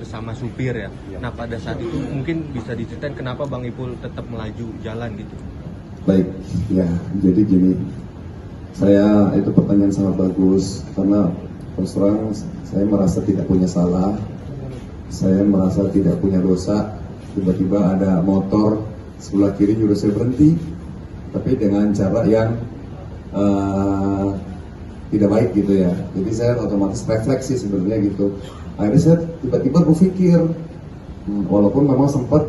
bersama supir ya. Nah pada saat itu mungkin bisa diceritain kenapa Bang Ipul tetap melaju jalan gitu. Baik, ya jadi gini, saya itu pertanyaan sangat bagus karena terus terang saya merasa tidak punya salah, saya merasa tidak punya dosa. Tiba-tiba ada motor sebelah kiri nyuruh saya berhenti, tapi dengan cara yang tidak baik gitu ya. Jadi saya otomatis refleksi sebenarnya gitu. Akhirnya saya tiba-tiba berpikir, walaupun memang sempat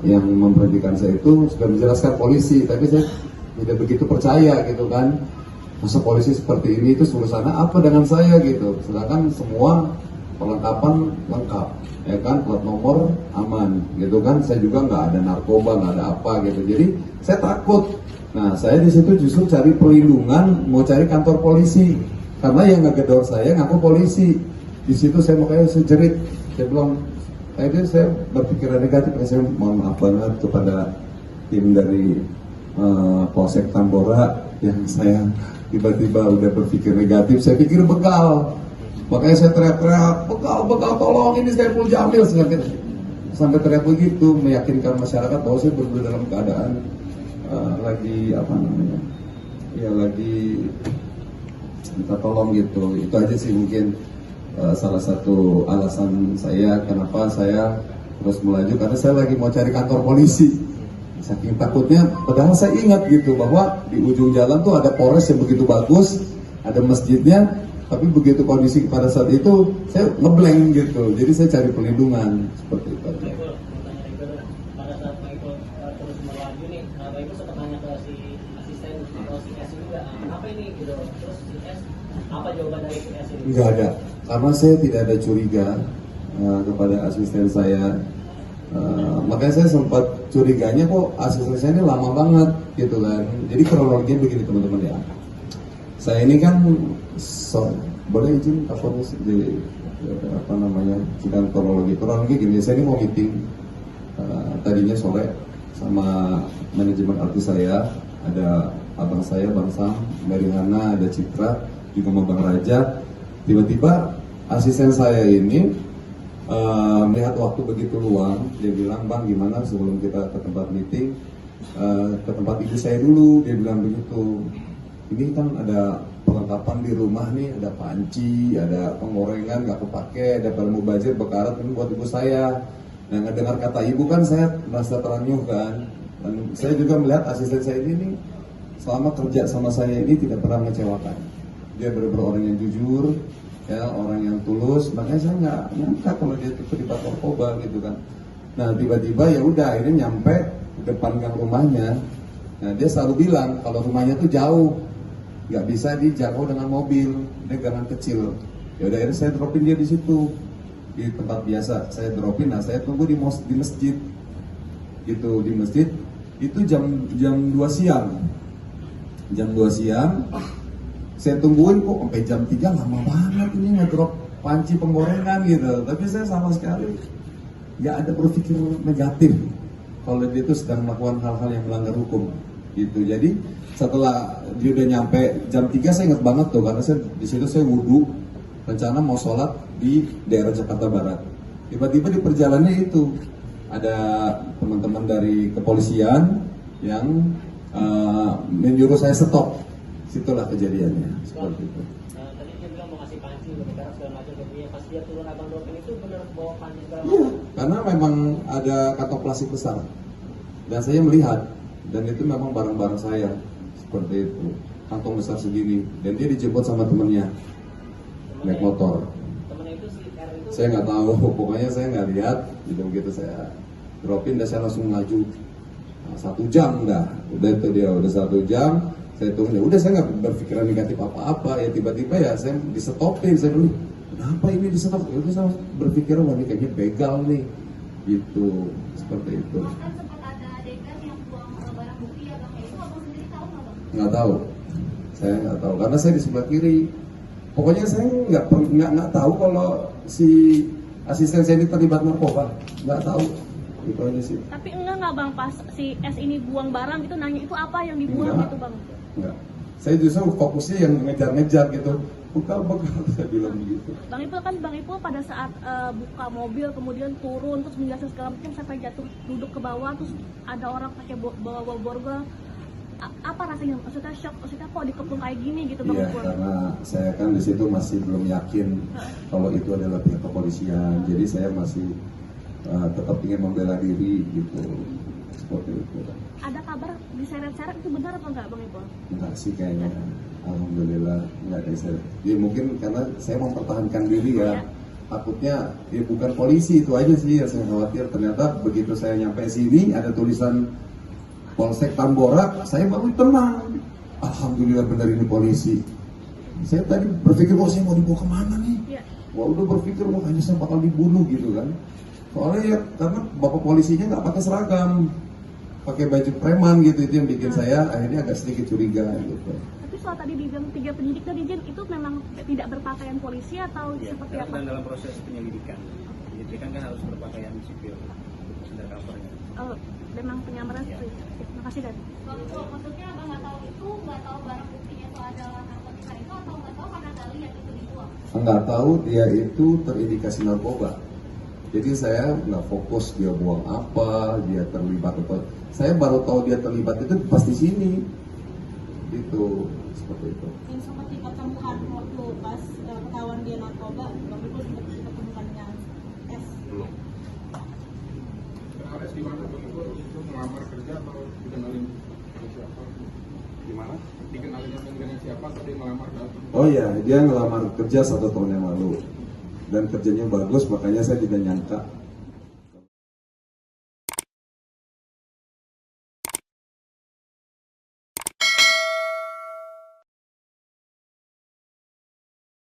yang memberhentikan saya itu sudah menjelaskan polisi, tapi saya tidak begitu percaya gitu kan. Masa polisi seperti ini itu suruh sana apa dengan saya gitu. Sedangkan semua perlengkapan lengkap, ya kan, plat nomor aman gitu kan. Saya juga nggak ada narkoba, nggak ada apa gitu. Jadi saya takut. Nah, saya di situ justru cari perlindungan, mau cari kantor polisi karena yang ngegedor saya ngaku polisi. Di situ saya makanya sejerit, saya bilang, akhirnya saya berpikiran negatif. Saya mohon maaf banget kepada tim dari Polsek Tambora yang saya tiba-tiba udah berpikir negatif. Saya pikir begal, makanya saya teriak-teriak, begal, tolong ini saya Ipul Jamil, sampai teriak begitu, meyakinkan masyarakat bahwa saya benar dalam keadaan lagi apa namanya, ya lagi minta tolong gitu. Itu aja sih mungkin salah satu alasan saya kenapa saya terus melaju, karena saya lagi mau cari kantor polisi. Saking takutnya, padahal saya ingat gitu bahwa di ujung jalan tuh ada Polres yang begitu bagus, ada masjidnya, tapi begitu kondisi pada saat itu saya ngeblank gitu. Jadi saya cari perlindungan seperti itu. Pada saat Pak Ipul terus melaju nih, Pak Ipul sempat nanya ke si asisten atau si S juga, kenapa ini gitu. Terus si S, apa jawaban dari si S ini? Enggak ada, karena saya tidak ada curiga kepada asisten saya. Makanya saya sempat curiganya kok asisten saya ini lama banget gitu kan. Jadi kronologinya begini teman-teman ya. Saya ini kan boleh izin di apa namanya sidang kronologi gini. Saya ini mau meeting tadinya sore sama manajemen artis saya, ada abang saya Bang Sam, Mbak Rihana, ada Citra, juga sama Bang Raja. Tiba-tiba asisten saya ini melihat waktu begitu luang, dia bilang, Bang gimana sebelum kita ke tempat meeting, ke tempat ibu saya dulu. Dia bilang begitu, ini kan ada perlengkapan di rumah nih, ada panci, ada penggorengan nggak kepake, ada mubazir bekarat, ini buat ibu saya. Nah ngedengar kata ibu kan saya merasa teranyuh kan. Dan saya juga melihat asisten saya ini nih, selama kerja sama saya ini tidak pernah mengecewakan. Dia benar-benar orang yang jujur, ya, orang yang tulus. Makanya saya nggak nyangka kalau dia itu terlibat narkoba gitu kan. Nah tiba-tiba ya udah akhirnya nyampe depan gang rumahnya. Nah dia selalu bilang kalau rumahnya tuh jauh, nggak bisa dijangkau dengan mobil, dia gang kecil. Ya udah akhirnya saya dropin dia di situ, di tempat biasa saya dropin. Nah saya tunggu di masjid gitu. Di masjid itu jam 2 siang, saya tungguin kok sampai jam 3, lama banget ini ngedrop panci penggorengan gitu. Tapi saya sama sekali nggak ada berpikir negatif kalau dia itu sedang melakukan hal-hal yang melanggar hukum gitu. Jadi setelah dia udah nyampe jam 3, saya ingat banget tuh, karena saya di situ saya wudhu, rencana mau sholat di daerah Jakarta Barat. Tiba-tiba di perjalanannya itu ada teman-teman dari kepolisian yang menyuruh saya stop. Situlah kejadiannya seperti itu. Tadi dia bilang mau kasih panci, berbicara segala macam. Pas dia turun abang dropin itu benar bawa panci segala macam. Iya, karena memang ada kantong plastik besar dan saya melihat, dan itu memang barang-barang saya seperti itu, kantong besar segini, dan dia dijemput sama temennya naik motor. Temennya itu si R itu? Saya nggak tahu, pokoknya saya nggak lihat. Begitu saya dropin dan saya langsung maju. Nah, 1 jam dah, udah itu dia udah 1 jam. Saya tunggu, ya udah saya nggak berpikiran negatif apa-apa. Ya tiba-tiba ya saya disetopin, saya dulu, kenapa ini disetop? Ya udah saya berpikir, wah ini kayaknya begal nih, gitu, seperti itu. Kan sempat ada adegan yang buang barang bukti ya Bang, itu Abang sendiri tahu nggak Bang? Nggak tahu, saya nggak tahu karena saya di sebelah kiri. Pokoknya saya nggak tahu kalau si asisten saya ini terlibat narkoba, nggak tahu. Itu aja sih. Tapi enggak Bang, pas si S ini buang barang itu nanya itu apa yang dibuang gitu Bang? Enggak. Saya justru fokusnya yang ngejar-ngejar gitu. bekal saya bilang begitu. Bang Ipul pada saat buka mobil kemudian turun terus menjelaskan segala macam sampai jatuh duduk ke bawah terus ada orang pakai bawa borgol. Apa rasanya? Maksudnya shock, maksudnya kok dikepung kayak gini gitu Bang Iya, Ipul? karena saya kan di situ masih belum yakin kalau itu adalah pihak kepolisian. Jadi saya masih tetap ingin membela diri gitu, seperti itu. Ada kabar diseret-seret itu benar apa enggak Bang Ipul? Enggak sih kayaknya, alhamdulillah enggak ada saya. Ya mungkin karena saya mempertahankan diri ya. Takutnya ya bukan polisi, itu aja sih yang saya khawatir. Ternyata begitu saya nyampe sini ada tulisan Polsek Tambora, saya baru tenang. Alhamdulillah benar ini polisi. Saya tadi berpikir, saya mau dibawa kemana nih? Iya. Wah udah berpikir, kayaknya saya bakal dibunuh gitu kan. Soalnya ya karena bapak polisinya nggak pakai seragam, pakai baju preman gitu, itu yang bikin saya akhirnya agak sedikit curiga gitu. Tapi soal tadi dibilang 3 penyidik tadi Jen, itu memang tidak berpakaian polisi atau Ya, seperti apa? dan dalam proses penyelidikan. Penyelidikan kan harus berpakaian sipil, undercovernya. Memang penyamaran Ya. Terima kasih Dan. Bang Ipul, maksudnya abang nggak tahu itu, nggak tahu barang buktinya itu adalah narkotika itu, atau nggak tahu karena nggak lihat itu dibuang? Nggak tahu dia itu terindikasi narkoba. Jadi saya nggak fokus dia buang apa, dia terlibat apa. Saya baru tahu dia terlibat itu pas di sini, gitu, seperti itu. Yang sempat diketemukan waktu pas ketahuan dia narkoba, Bang Ipul sempat diketemukan dengan S. Belum. Ares di mana Bang Ipul itu melamar kerja atau dikenalin dengan siapa? Di mana? Dikenalin dengan siapa atau dia melamar datang? Oh iya, dia ngelamar kerja 1 tahun yang lalu dan kerjanya bagus, makanya saya tidak nyangka